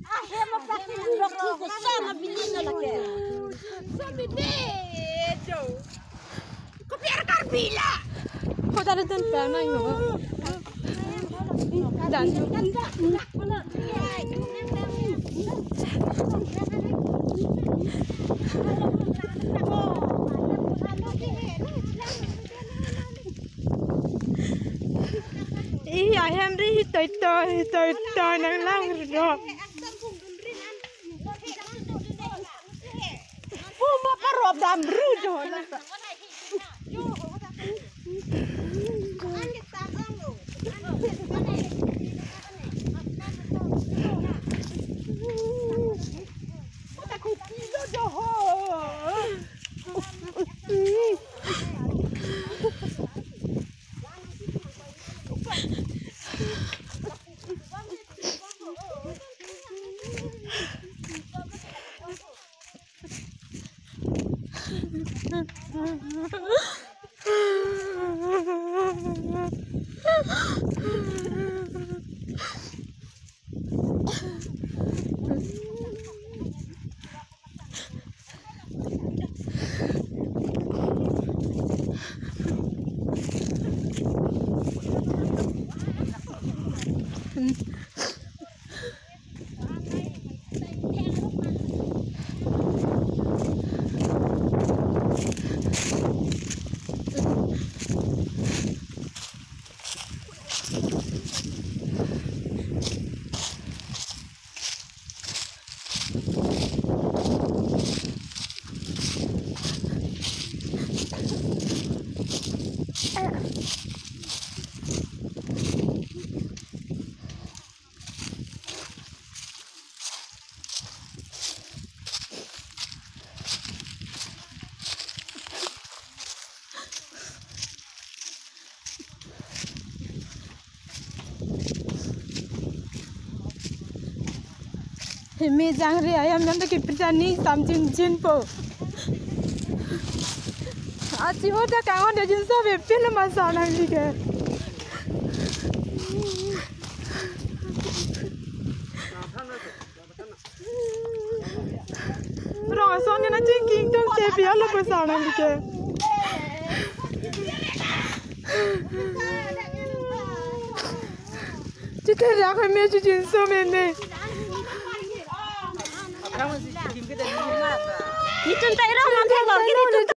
Hema pati ndokuko sana bilina lake. Sabi dejo. Kopiar karbila. Kok tadi tuh pernah yuk? Dan iya, Henry itu nang lang roh. Puma parop dam brujo. Hemi jangri ayam yang tak berani samjin jinpo. Aci hoda kangen dia jinso bepil masalah ni ke. Orang asal ni nak jengking dong sepi ala masalah ni ke. Kita dah kami jinso mene. Itu entah irama kalau gini tu.